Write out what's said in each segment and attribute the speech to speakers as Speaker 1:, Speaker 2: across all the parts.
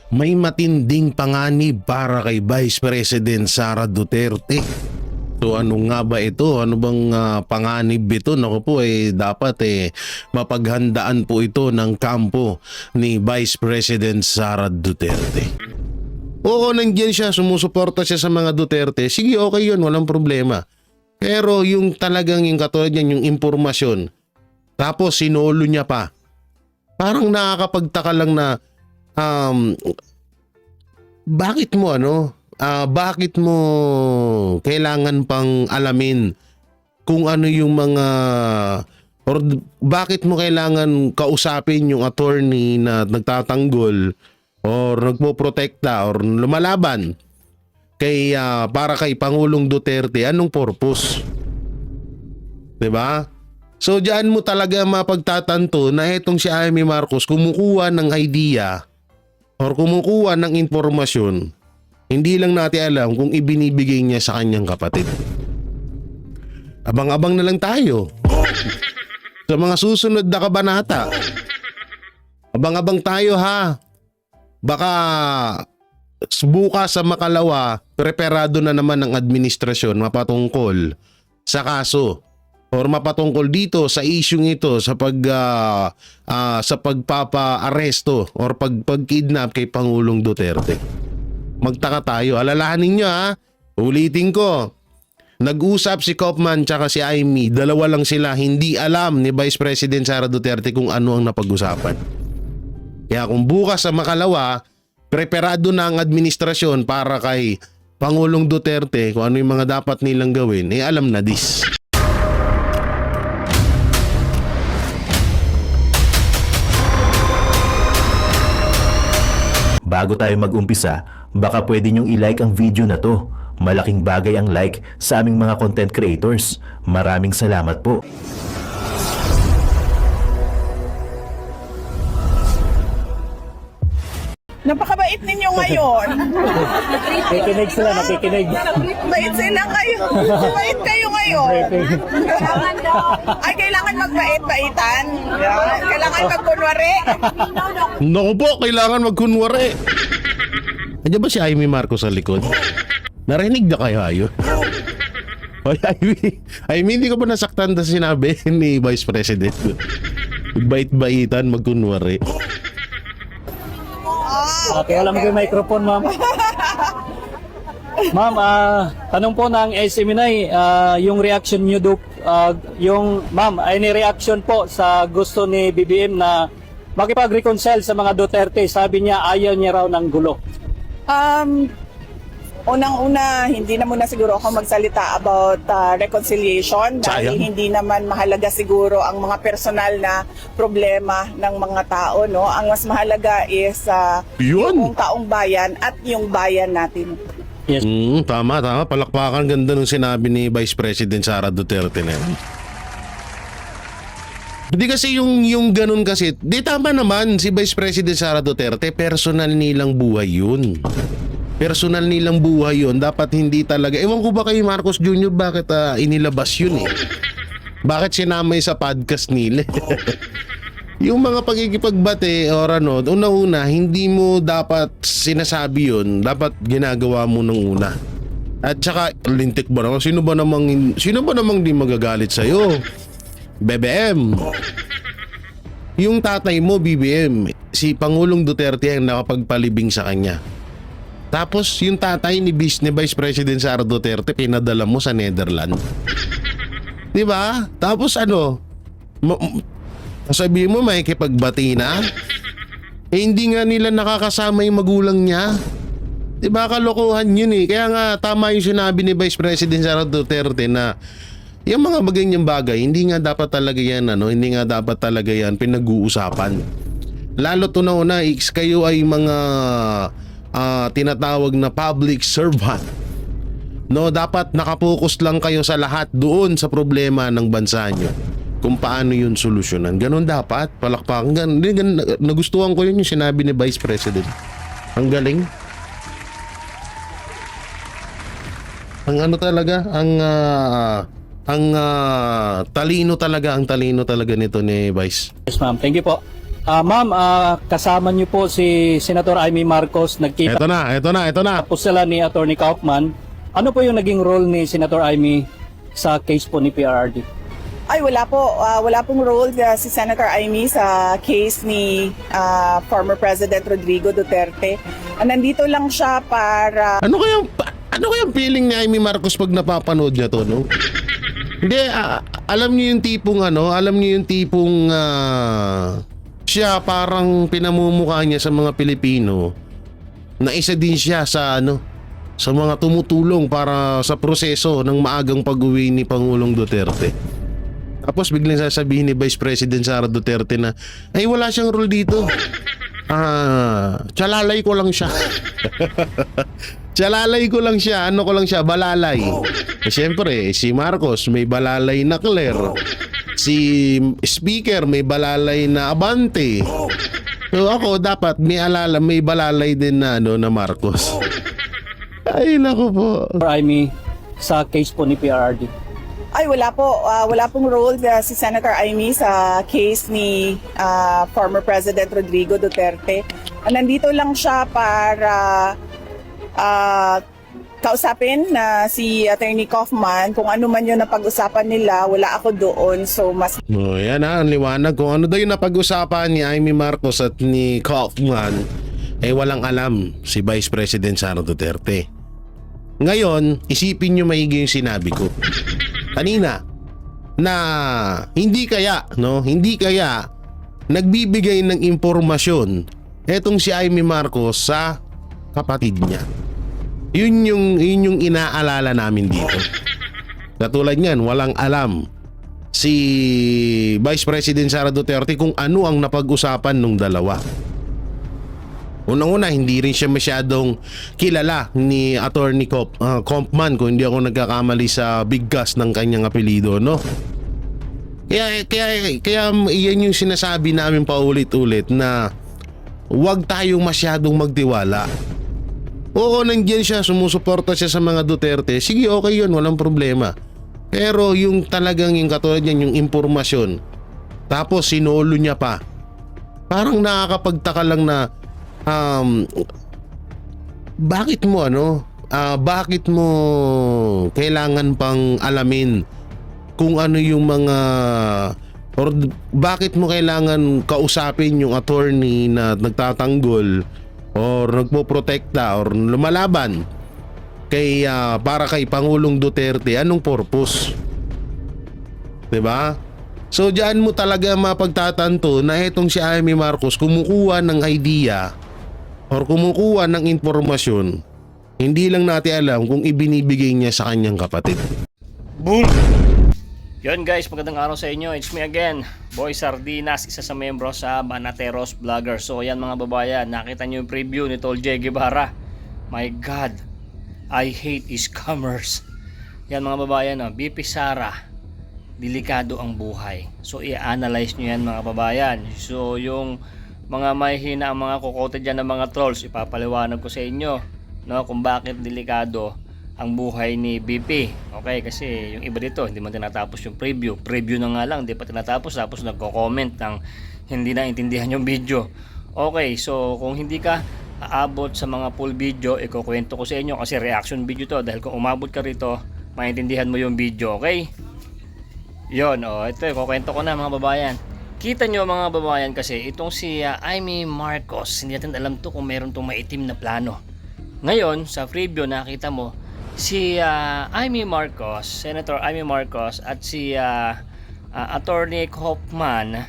Speaker 1: May matinding panganib para kay Vice President Sara Duterte. So ano nga ba ito? Ano bang panganib ito? Naku po dapat mapaghandaan po ito ng kampo ni Vice President Sara Duterte. Oo, nandiyan siya, sumusuporta siya sa mga Duterte. Sige, okay yun, walang problema. Pero yung talagang yung katulad niyan, yung impormasyon, tapos sinolo niya pa. Parang nakakapagtaka lang na bakit mo kailangan pang alamin kung ano yung mga or bakit mo kailangan kausapin yung attorney na nagtatanggol or nagpoprotekta or lumalaban kay para kay Pangulong Duterte? Anong purpose? 'Di ba? So diyan mo talaga mapagtatanto na itong si Amy Marcos kumukuha ng idea or kumukuha ng impormasyon, hindi lang natin alam kung ibinibigay niya sa kanyang kapatid. Abang-abang na lang tayo sa mga susunod na kabanata. Abang-abang tayo ha. Baka bukas sa Makalawa, preparado na naman ng administrasyon mapatungkol sa kaso or mapatungkol dito sa isyung ito sa sa pagpapa-aresto or pagkidnap kay Pangulong Duterte. Magtaka tayo. Alalahanin nyo ha. Ulitin ko. Nag-usap si Kaufman tsaka si Amy. Dalawa lang sila. Hindi alam ni Vice President Sara Duterte kung ano ang napag-usapan. Kaya kung bukas sa Makalawa, preparado na ang administrasyon para kay Pangulong Duterte kung ano yung mga dapat nilang gawin, alam na this.
Speaker 2: Bago tayo mag-umpisa, baka pwede nyong i-like ang video na to. Malaking bagay ang like sa aming mga content creators. Maraming salamat po.
Speaker 3: Napakabait ninyo ngayon.
Speaker 4: Nakikinig sila, nakikinig.
Speaker 3: Bait sila kayo. Bait kayo ngayon. Ay, kailangan magbait-baitan. Kailangan magkunwari.
Speaker 1: Naku po, kailangan magkunwari. Andiyan ba si Amy Marcos sa likod? Narinig na kayo ayun? Amy, hindi ko pa nasaktan na sinabi ni Vice President. Bait-baitan, magkunwari.
Speaker 4: Okay, alam mo yung microphone, ma'am. Ma'am, tanong po ng SMNI, yung reaction nyo do, ma'am, any reaction po sa gusto ni BBM na makipag-reconcile sa mga Duterte? Sabi niya, ayaw niya raw ng gulo.
Speaker 3: Unang-una, hindi na muna siguro ako magsalita about reconciliation dahil
Speaker 1: Sayang.
Speaker 3: hindi naman mahalaga siguro ang mga personal na problema ng mga tao, no? Ang mas mahalaga is
Speaker 1: Yun.
Speaker 3: yung taong bayan at yung bayan natin.
Speaker 4: Yes.
Speaker 1: Tama. Palakpakan, ganda nung sinabi ni Vice President Sara Duterte na yun. Hindi kasi yung ganun kasi, di tama naman si Vice President Sara Duterte, personal nilang buhay yun. Personal nilang buhay yun. Dapat hindi talaga. Ewan ko ba kay Marcos Jr. bakit inilabas yun eh. Bakit sinamay sa podcast nila? Yung mga pagkikipagbate or ano, una-una, hindi mo dapat sinasabi yun. Dapat ginagawa mo nung una. At saka, lintik ba naman? Sino ba namang di magagalit sa'yo? BBM. Yung tatay mo, BBM, si Pangulong Duterte ang nakapagpalibing sa kanya. Tapos yung tatay ni Vice President Sara Duterte pinadala mo sa Netherlands. 'Di ba? Tapos ano? Sabihin mo may kipagbati na? Hindi nga nila nakakasama yung magulang niya. 'Di ba, kalokohan yun eh. Kaya nga tama yung sinabi ni Vice President Sara Duterte na yung mga ganyang bagay, hindi nga dapat talaga yan hindi nga dapat talaga yan pinag-uusapan. Lalo to na una, kayo ay mga tinatawag na public servant. No, dapat nakapokus lang kayo sa lahat doon sa problema ng bansa nyo. Kung paano yun solusyonan. Ganon dapat, palakpakan. Nagustuhan ko yun yung sinabi ni Vice President. Ang galing. Ang ano talaga, ang talino talaga nito ni Vice.
Speaker 4: Yes, ma'am. Thank you po. Ma'am, kasama niyo po si Senator Amy Marcos. Nagkita
Speaker 1: Ito na.
Speaker 4: po sila ni Attorney Kaufman. Ano po yung naging role ni Senator Amy sa case po ni PRRD?
Speaker 3: Ay, wala po. Wala pong role si Senator Amy sa case ni former President Rodrigo Duterte. Nandito lang siya para...
Speaker 1: Ano kayang feeling ni Amy Marcos pag napapanood niya to, no? Hindi, alam niyo yung tipong siya parang pinamumukha niya sa mga Pilipino na isa din siya sa sa mga tumutulong para sa proseso ng maagang pag-uwi ni Pangulong Duterte. Tapos biglang sasabihin ni Vice President Sara Duterte na ay wala siyang role dito. Tsalalay ko lang siya. Ano ko lang siya, balalay. Siyempre, si Marcos may balalay na Claire. Si Speaker may balalay na Abante. So ako dapat may balalay din na na Marcos. Ay nako po.
Speaker 4: Amy sa case po ni PRRD.
Speaker 3: Ay, wala po. Wala pong role si Senator Amy sa case ni former President Rodrigo Duterte. Nandito lang siya para kausapin na si Attorney Kaufman kung ano man yun na pag-usapan nila. Wala ako doon. So, mas
Speaker 1: Yan ang liwanag kung ano daw yung napag-usapan ni Amy Marcos at ni Kaufman. Walang alam si Vice President Sara Duterte. Ngayon, isipin nyo maigi yung sinabi ko kanina na hindi kaya nagbibigay ng impormasyon etong si Amy Marcos sa kapatid niya. Yun yung inaalala namin dito. Katulad niyan, walang alam si Vice President Sara Duterte kung ano ang napag-usapan nung dalawa. Unang-una, hindi rin siya masyadong kilala ni Attorney Kaufman kung hindi ako nagkakamali sa bigkas ng kanyang apelido, no? Kaya iyan yung sinasabi namin paulit-ulit na huwag tayong masyadong magtiwala. Oo, nandiyan siya, sumusuporta siya sa mga Duterte. Sige, okay yun, walang problema. Pero yung talagang yung katulad niyan, yung impormasyon, tapos sinolo niya pa. Parang nakakapagtaka lang na bakit mo kailangan pang alamin kung ano yung mga or bakit mo kailangan kausapin yung attorney na nagtatanggol or nagpoprotekta or lumalaban para kay Pangulong Duterte? Anong purpose? 'Di ba? So diyan mo talaga mapagtatanto na itong si Amy Marcos kumukuha ng idea or kumukuha ng impormasyon, hindi lang natin alam kung ibinibigay niya sa kanyang kapatid. Boom!
Speaker 5: Yun guys, magandang araw sa inyo. It's me again, Boy Sardinas, isa sa membro sa Banateros Vlogger. So yan mga babayan, nakita nyo yung preview ni Tol J. Guevara. My God, I hate scammers. Yan mga babayan, BP Sara, delikado ang buhay. So i-analyze nyo yan mga babayan. So yung mga mahihina ang mga kukote dyan ng mga trolls, ipapaliwanag ko sa inyo, no, kung bakit delikado ang buhay ni BP. Okay, kasi yung iba dito hindi man tinatapos yung preview na nga lang, hindi pa tinatapos, tapos nagko-comment ng hindi na intindihan yung video. Okay, so kung hindi ka aabot sa mga full video, ikukwento ko sa inyo kasi reaction video to, dahil kung umabot ka rito maintindihan mo yung video. Okay, yun, ito ikukwento ko na mga babayan. Kita nyo mga babayan, kasi itong si Amy Marcos, hindi natin alam to kung meron tong maitim na plano. Ngayon sa preview nakita mo si Amy Marcos, Senator Amy Marcos at si Attorney Kaufman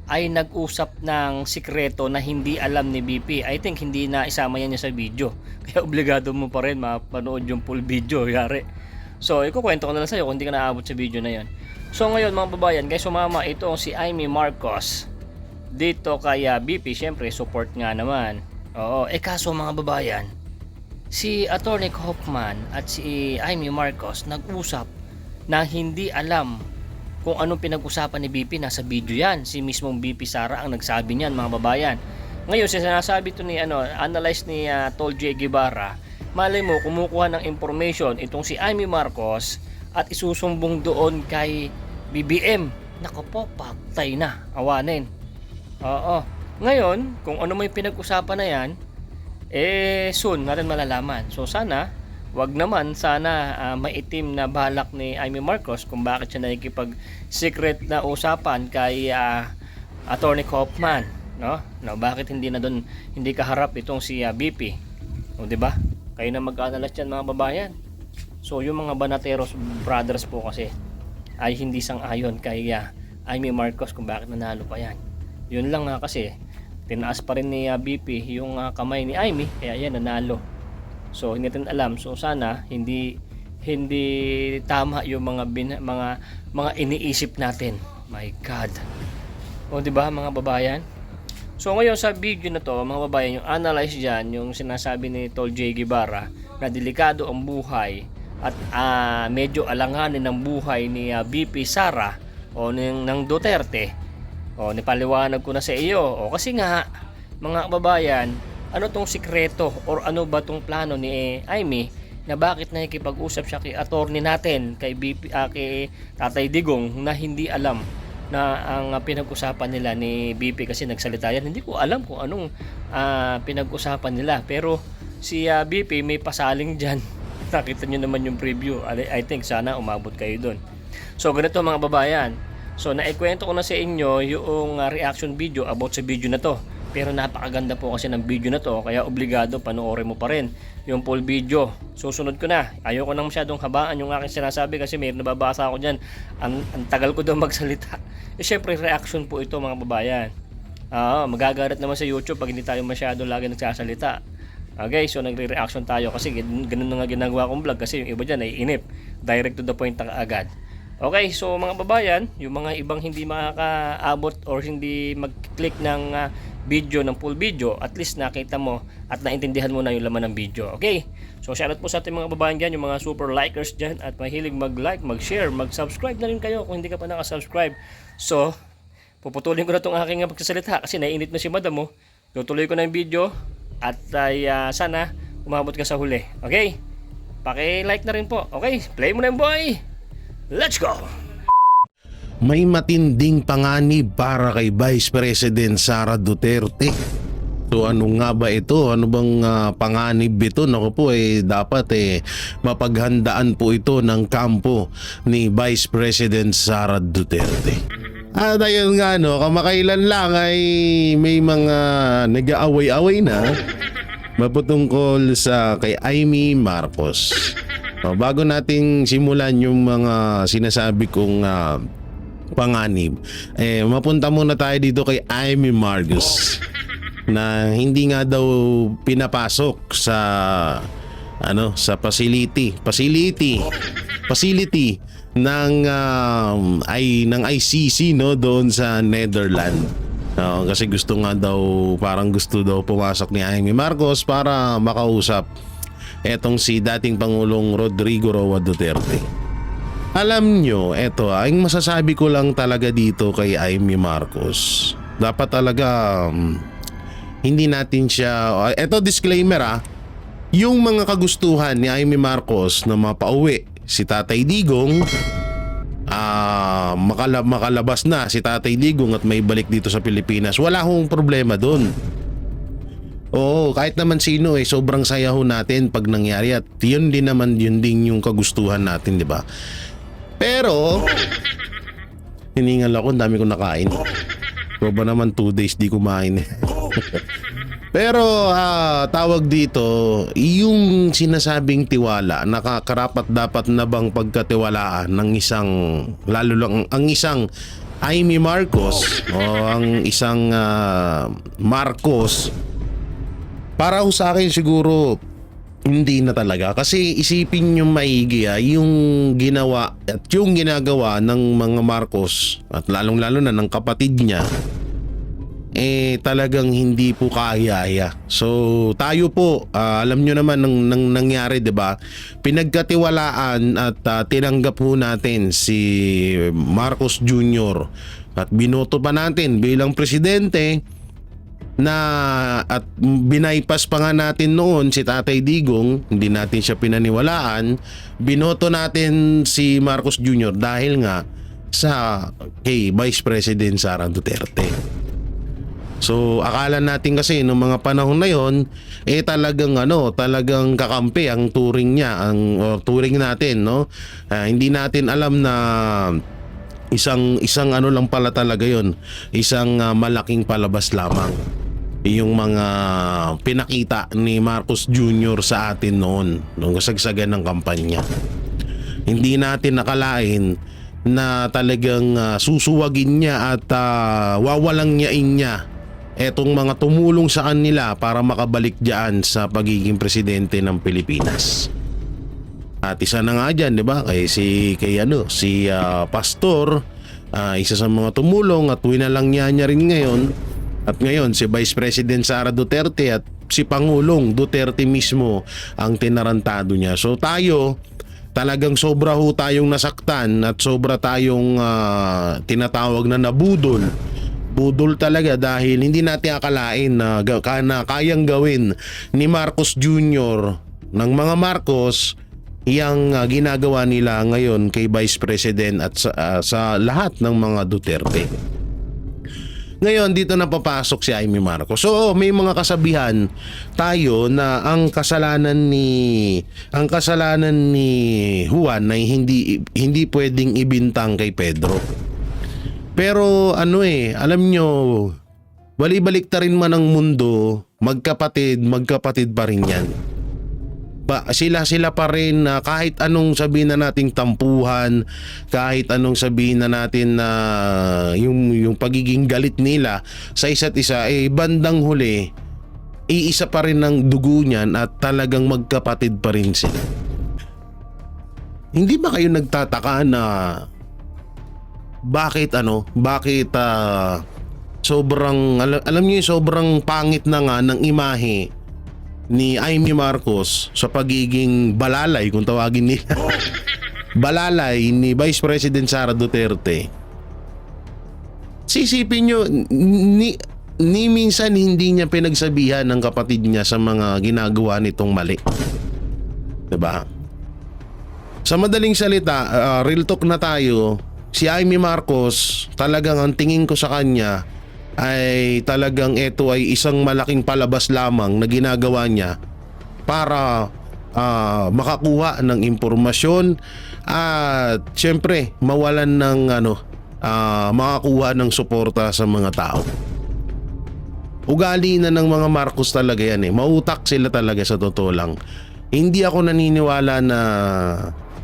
Speaker 5: ay nag-usap ng sikreto na hindi alam ni BP. I think hindi na isama yan sa video, kaya obligado mo pa rin mapanood yung full video, yari. So ikukwento ko na lang sa'yo kung hindi ka naabot sa video na yon. So ngayon mga babayan, guys, sumama ito si Amy Marcos dito kay BP. Syempre support nga naman. Oo, kaso mga babayan, si Attorney Kaufman at si Amy Marcos nag-usap na hindi alam kung anong pinag-usapan ni BP. Nasa video yan, si mismong BP Sara ang nagsabi niyan mga babayan. Ngayon sinasabi to ni analyze ni Tol J. Guevara, malay mo kumukuha ng information itong si Amy Marcos at isusumbong doon kay BBM. Nako po, patay na, awanin. Oo, Ngayon, kung ano may pinag-usapan na yan, soon natin malalaman. So sana, wag naman sana maitim na balak ni Amy Marcos kung bakit siya nakikipag-secret na usapan kay Attorney Kaufman, no? No, bakit hindi kaharap itong si BP? O di ba? Kayo na mag-analyze yan mga babayan. So yung mga Banateros brothers po kasi ay hindi sang-ayon kay Amy Marcos kung bakit nanalo pa yan. Yun lang nga kasi tinaas pa rin ni BP yung kamay ni Amy, kaya yan nanalo. So hindi natin alam. So sana hindi tama yung mga iniisip natin. My God. O di ba mga babayan? So ngayon sa video na to, mga babayan, yung analyze diyan, yung sinasabi ni Tol J. Guevara na delikado ang buhay at medyo alanganin ang buhay ni BP Sara o ng Duterte. O nipaliwanag ko na sa iyo. O kasi nga mga kababayan, ano tong sikreto or ano ba tong plano ni Amy na bakit nakikipag-usap siya kay attorney natin, kay kay Tatay Digong, na hindi alam na ang pinag-usapan nila ni BP kasi nagsalita yan. Hindi ko alam kung anong pinag-usapan nila, pero si BP may pasaling dyan. Nakita nyo naman yung preview. I think sana umabot kayo doon. So ganito mga babayan, so naikwento ko na sa inyo yung reaction video about sa video na to. Pero napakaganda po kasi ng video na to, kaya obligado panoorin mo pa rin yung full video. Susunod ko na. Ayoko nang masyadong habaan yung aking sinasabi kasi may nababasa ako dyan. Ang tagal ko daw magsalita. Syempre reaction po ito mga babayan. Magagalit naman sa YouTube pag hindi tayo masyado lagi nagsasalita. Okay, so nagre-reaction tayo kasi ganun na nga ginagawa kong vlog kasi yung iba dyan ay inip. Direct to the point na agad. Okay, so mga babayan, yung mga ibang hindi makakaabot or hindi mag-click ng video, ng full video, at least nakita mo at naintindihan mo na yung laman ng video. Okay, so shoutout po sa ating mga babayan dyan, yung mga super likers dyan at mahilig mag-like, mag-share, mag-subscribe na rin kayo kung hindi ka pa nakasubscribe. So, puputulin ko na itong aking pagsasalita kasi naiinit na si madam mo. Tutuloy ko na yung video at sana umabot ka sa huli. Okay, paki-like na rin po. Okay, play mo na yung boy. Let's go!
Speaker 1: May matinding panganib para kay Vice President Sara Duterte. So ano nga ba ito? Ano bang panganib ito? Naku po dapat mapaghandaan po ito ng kampo ni Vice President Sara Duterte. At ayun nga kamakailan lang ay may mga nag-aaway-away na maputungkol sa kay Amy Marcos. Bago nating simulan yung mga sinasabi kong panganib, mapunta muna tayo dito kay Amy Marcos na hindi nga daw pinapasok sa sa facility ng ICC doon sa Netherlands. Kasi parang gusto daw pumasok ni Amy Marcos para makausap etong si dating Pangulong Rodrigo Roa Duterte. Alam nyo, ang masasabi ko lang talaga dito kay Amy Marcos, dapat talaga hindi natin siya, disclaimer yung mga kagustuhan ni Amy Marcos na mapauwi si Tatay Digong, makalabas na si Tatay Digong at may balik dito sa Pilipinas, wala akong problema doon. Oo, kahit naman sino sobrang saya ho natin pag nangyari at yun din yung kagustuhan natin, di ba? Pero hiningal ako, dami ko nakain. So ba naman 2 days di kumain. Pero tawag dito, yung sinasabing tiwala, nakakarapat dapat na bang pagkatiwalaan ng isang, lalo lang ang isang Amy Marcos o ang isang Marcos. Para sa akin siguro hindi na talaga, kasi isipin nyo maigi yung ginawa at yung ginagawa ng mga Marcos at lalong-lalo na ng kapatid niya talagang hindi po kaya. So tayo po alam nyo naman nang nangyari, 'di ba? Pinagkatiwalaan at tinanggap po natin si Marcos Jr. at binoto pa natin bilang presidente at binaypas pa nga natin noon si Tatay Digong, hindi natin siya pinaniwalaan. Binoto natin si Marcos Jr. dahil nga kay Vice President Sara Duterte. So akala natin kasi noong mga panahon na yon talagang kakampi ang turing niya, turing natin, no? Hindi natin alam na isang ano lang pala talaga yon, isang malaking palabas lamang yung mga pinakita ni Marcos Jr. sa atin noon nung kasagsagan ng kampanya. Hindi natin nakalain na talagang susuwagin niya at wawalang nyain niya etong mga tumulong sa kanila para makabalik diyan sa pagiging presidente ng Pilipinas. At isa na nga dyan, di ba? Si Pastor, isa sa mga tumulong at winalang niya rin ngayon. At ngayon si Vice President Sara Duterte at si Pangulong Duterte mismo ang tinarantado niya. So tayo, talagang sobra ho tayong nasaktan at sobra tayong tinatawag na nabudol. Budol talaga dahil hindi natin akalain na kayang gawin ni Marcos Jr. ng mga Marcos yang ginagawa nila ngayon kay Vice President at sa lahat ng mga Duterte. Ngayon dito na papasok si Amy Marcos. So may mga kasabihan tayo na ang kasalanan ni Juan ay hindi pwedeng ibintang kay Pedro. Pero alam nyo, bali-baliktarin man ang mundo, magkapatid pa rin yan. Sila pa rin na kahit anong sabihin na nating tampuhan, kahit anong sabihin na natin na yung pagiging galit nila sa isa't isa, bandang huli, iisa pa rin ng dugo niyan at talagang magkapatid pa rin sila. Hindi ba kayo nagtataka na bakit sobrang alam niyo sobrang pangit na nga ng imahe ni Amy Marcos sa pagiging balalay, kung tawagin nila balalay ni Vice President Sara Duterte. Sisipin nyo, ni minsan hindi niya pinagsabihan ng kapatid niya sa mga ginagawa nitong mali, diba? Sa madaling salita, real talk na tayo, si Amy Marcos, talagang ang tingin ko sa kanya ay talagang ito ay isang malaking palabas lamang na ginagawa niya para makakuha ng impormasyon at syempre mawalan ng makakuha ng suporta sa mga tao. Ugali na ng mga Marcos talaga yan mautak sila talaga sa totoo lang. Hindi ako naniniwala na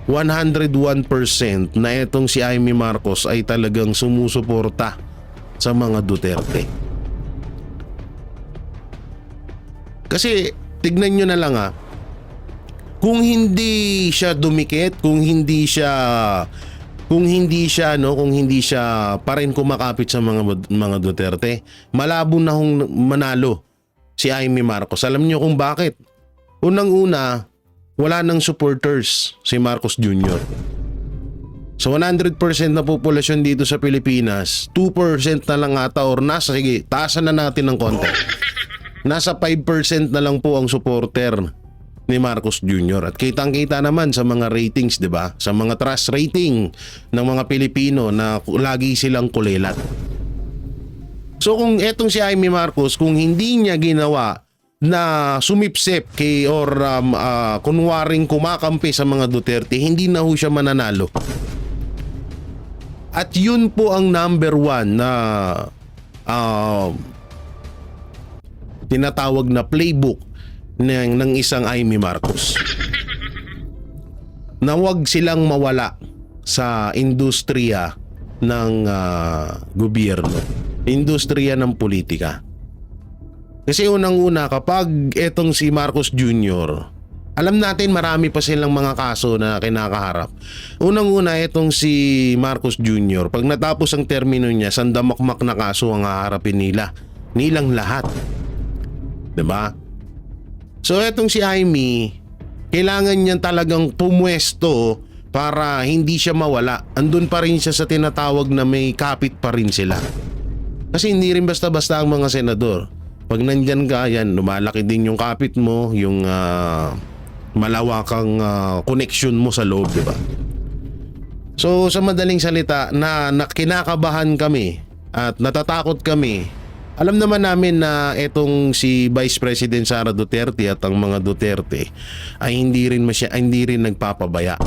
Speaker 1: 101% na itong si Amy Marcos ay talagang sumusuporta sa mga Duterte. Kasi tignan nyo na lang kung hindi siya dumikit, kung hindi siya pa rin kumakapit sa mga Duterte, malabo na hong manalo si Amy Marcos. Alam niyo kung bakit? Unang-una, wala nang supporters si Marcos Jr. Sa 100% na populasyon dito sa Pilipinas, 2% na lang ata or sige, taasan na natin ng konti. Nasa 5% na lang po ang supporter ni Marcos Jr. At kitang-kita naman sa mga ratings, 'di ba? Sa mga trust rating ng mga Pilipino na lagi silang kulelat. So kung etong si Amy Marcos, kung hindi niya ginawa na sumipsip kunwaring kumakampi sa mga Duterte, hindi na ho siya mananalo. At yun po ang number one na tinatawag na playbook ng isang Amy Marcos. Na wag silang mawala sa industriya ng gobyerno, industriya ng politika. Kasi unang-una, kapag etong si Marcos Jr., alam natin marami pa silang mga kaso na kinakaharap. Unang-una, etong si Marcos Jr., pag natapos ang termino niya, sandamakmak na kaso ang haharapin nilang lahat. Diba? So etong si Amy, kailangan niya talagang pumwesto para hindi siya mawala. Andun pa rin siya sa tinatawag na may kapit pa rin sila. Kasi hindi rin basta-basta ang mga senador. Pag nandyan ka, yan, lumalaki din yung kapit mo, yung malawakang connection mo sa loob, diba? So sa madaling salita, na kinakabahan kami at natatakot kami alam naman namin na etong si Vice President Sara Duterte at ang mga Duterte ay hindi rin nagpapabaya.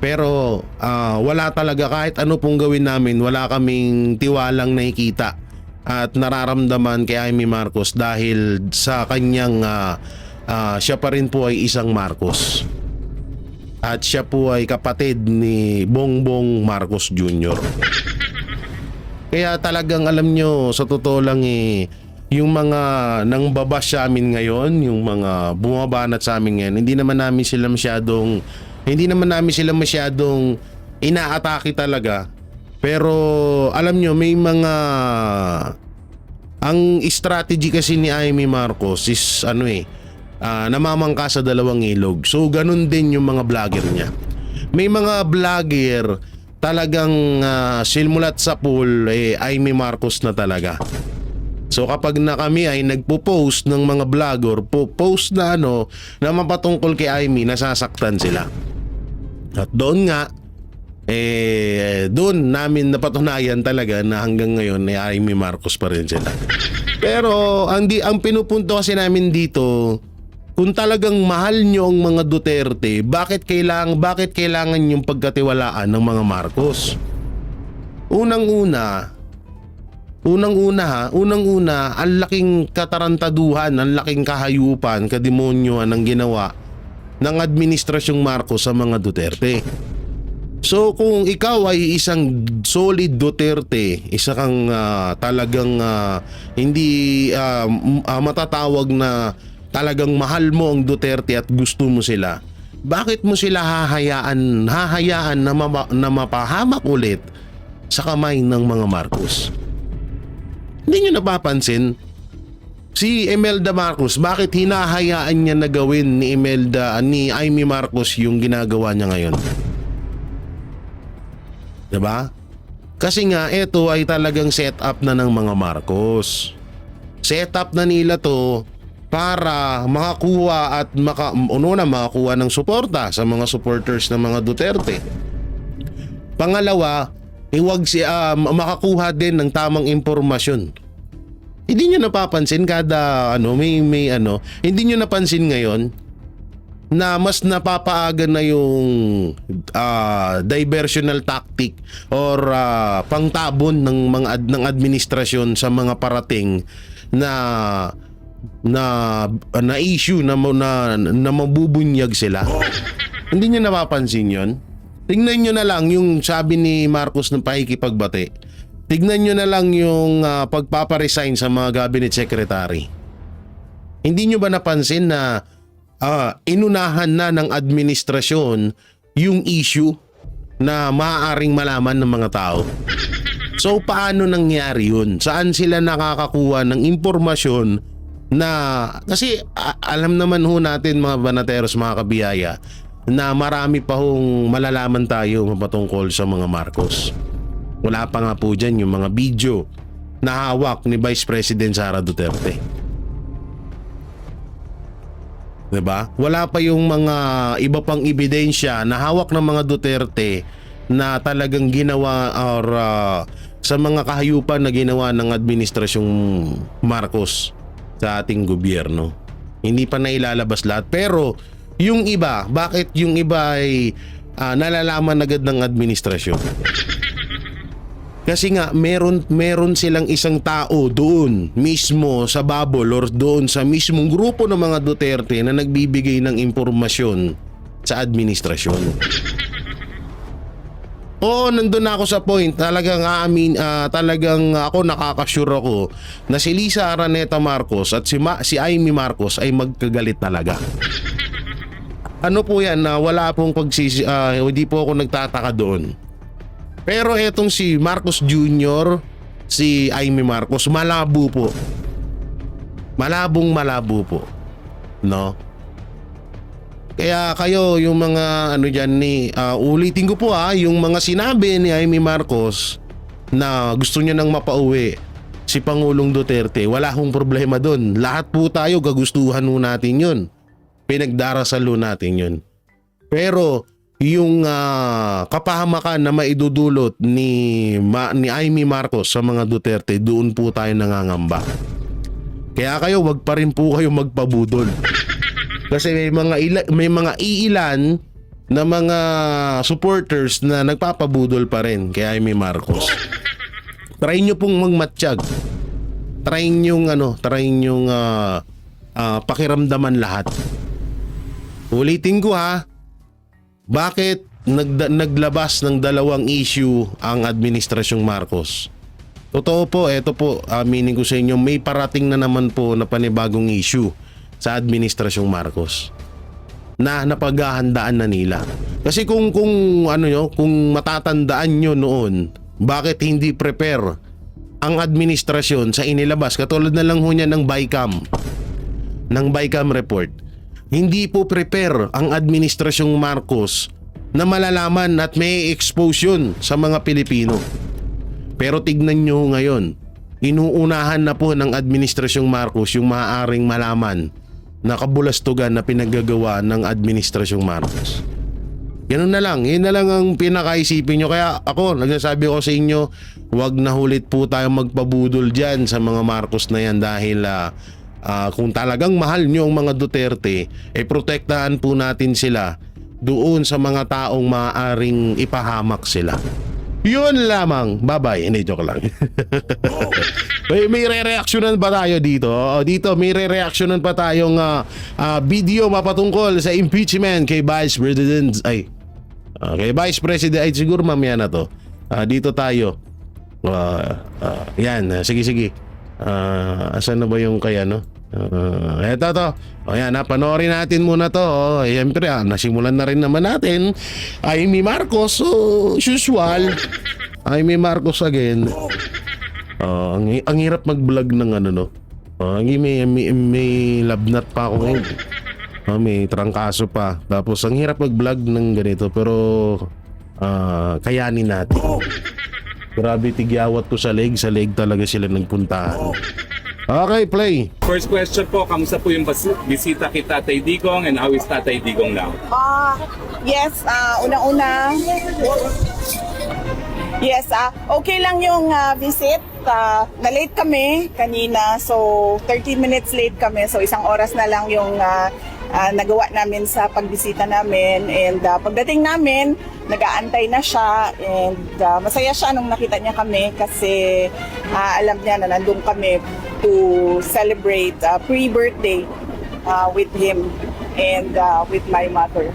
Speaker 1: Pero wala talaga, kahit ano pong gawin namin, wala kaming tiwalang nakikita at nararamdaman kay Amy Marcos dahil sa kanyang siya pa rin po ay isang Marcos. At siya po ay kapatid ni Bongbong Marcos Jr. Kaya talagang alam nyo, sa totoo lang yung mga nang babash sa amin ngayon, yung mga bumabanat sa amin ngayon, hindi naman namin sila masyadong inaatake talaga. Pero alam nyo, may mga ang strategy kasi ni Amy Marcos is namamangka sa dalawang ilog. So ganun din yung mga vlogger niya. May mga vlogger talagang silmulat sa pool Amy Marcos na talaga. So kapag na kami ay nagpo-post ng mga vlogger, post na na mapatungkol kay Amy, nasasaktan sila. At doon nga doon namin napatunayan talaga na hanggang ngayon ay Amy Marcos pa rin sila. Pero ang pinupunto kasi namin dito, kung talagang mahal nyo ang mga Duterte, bakit kailangan yung pagkatiwalaan ng mga Marcos? Unang-una, ang laking katarantaduhan, ang laking kahayupan, kademonyohan ang ginawa ng administrasyong Marcos sa mga Duterte. So kung ikaw ay isang solid Duterte, isa kang talagang hindi matatawag na talagang mahal mo ang Duterte at gusto mo sila, bakit mo sila hahayaan na mapahamak ulit sa kamay ng mga Marcos? Hindi nyo napapansin? Si Imelda Marcos, bakit hinahayaan niya na gawin ni Amy Marcos yung ginagawa niya ngayon? Diba? Kasi nga ito ay talagang setup na ng mga Marcos. Setup na nila to para makakuha at makakuha ng suporta sa mga supporters ng mga Duterte. Pangalawa, makakuha din ng tamang impormasyon. Hindi nyo napapansin kada hindi nyo napansin ngayon na mas napapaaga na yung diversional tactic or pangtabon ng administrasyon sa mga parating na issue na mabubunyag sila. Hindi niyo napapansin yon? Tingnan niyo na lang yung sabi ni Marcos ng pakikipagbati. Tignan niyo na lang yung pagpaparesign sa mga cabinet secretary. Hindi niyo ba napansin na inunahan na ng administrasyon yung issue na maaaring malaman ng mga tao? So paano nangyari yun? Saan sila nakakakuha ng impormasyon na, kasi alam naman ho natin mga banateros, mga kabiyaya, na marami pa hong malalaman tayo mapatungkol sa mga Marcos. Wala pa nga po dyan yung mga video na hawak ni Vice President Sara Duterte. Diba? Wala pa yung mga iba pang ebidensya na hawak ng mga Duterte na talagang ginawa or sa mga kahayupan na ginawa ng administrasyong Marcos sa ating gobyerno. Hindi pa nailalabas lahat. Pero yung iba, bakit yung iba ay nalalaman agad ng administrasyon? Kasi nga meron silang isang tao doon mismo sa bubble or doon sa mismong grupo ng mga Duterte na nagbibigay ng impormasyon sa administrasyon. Oo, nandun na ako sa point. Talagang ako nakakasure ako na si Lisa Araneta Marcos at si Amy Marcos ay magkagalit talaga. Ano po yan na wala pong hindi po ako nagtataka doon. Pero etong si Marcos Jr., si Amy Marcos, malabo po. Malabo po. No? Kaya kayo yung mga dyan ulitin ko po yung mga sinabi ni Amy Marcos na gusto niya nang mapauwi si Pangulong Duterte, wala hong problema doon. Lahat po tayo gagustuhan ho natin yun. Pinagdarasal ho natin yun. Pero yung kapahamakan na maidudulot ni Amy Marcos sa mga Duterte, doon po tayo nangangamba. Kaya kayo, wag pa rin po kayo magpabudol. Kasi may mga iilan na mga supporters na nagpapabudol pa rin kay Amy Marcos. Try nyo pong magmatsyag. Try nyo pakiramdaman lahat. Ulitin ko ha, bakit naglabas ng dalawang issue ang Administrasyong Marcos? Totoo po, eto po, aminin ko sa inyo, may parating na naman po na panibagong issue sa Administrasyong Marcos na napaghahandaan na nila. Kasi kung matatandaan nyo noon, bakit hindi prepare ang administrasyon sa inilabas? Katulad na lang ho niya ng BICAM report. Hindi po prepare ang Administrasyong Marcos na malalaman at may expose yun sa mga Pilipino. Pero tignan nyo ngayon, inuunahan na po ng Administrasyong Marcos yung maaaring malaman na kabulastugan na pinaggagawa ng Administrasyong Marcos. Ganun na lang, yun na lang ang pinakaisipin nyo. Kaya ako, nagsasabi ko sa inyo, wag na hulit po tayo magpabudol dyan sa mga Marcos na yan dahil kung talagang mahal nyo ang mga Duterte, protektahan po natin sila doon sa mga taong maaaring ipahamak sila. Yun lamang. Bye-bye. Hindi, joke lang. may re-reactionan pa tayo dito. Dito may re-reactionan pa tayong video mapatungkol sa impeachment kay Vice President. Kay Vice President. Siguro mamaya na to. Dito tayo. Yan. Sige. Asan na ba yung kaya no? Eto to. Ayan, panoorin natin muna to. Siyempre, nasimulan na rin naman natin. Amy Marcos, usual. Amy Marcos again. Ang hirap mag-vlog ng may labnat pa ako ngayon. May trangkaso pa. Tapos ang hirap mag-vlog ng ganito, pero kayanin natin. Grabe, tigyawat ko sa leg talaga sila nagpuntahan. Okay, play.
Speaker 6: First question po, kamusta po yung bisita kay Tatay Digong and how is Tatay Digong now?
Speaker 3: Yes, unang-una. Yes, okay lang yung visit. Na-late kami kanina, so 30 minutes late kami. So isang oras na lang yung nagawa namin sa pagbisita namin. And pagdating namin, nag-aantay na siya. And masaya siya nung nakita niya kami kasi alam niya na nandun kami to celebrate pre-birthday with him and with my mother.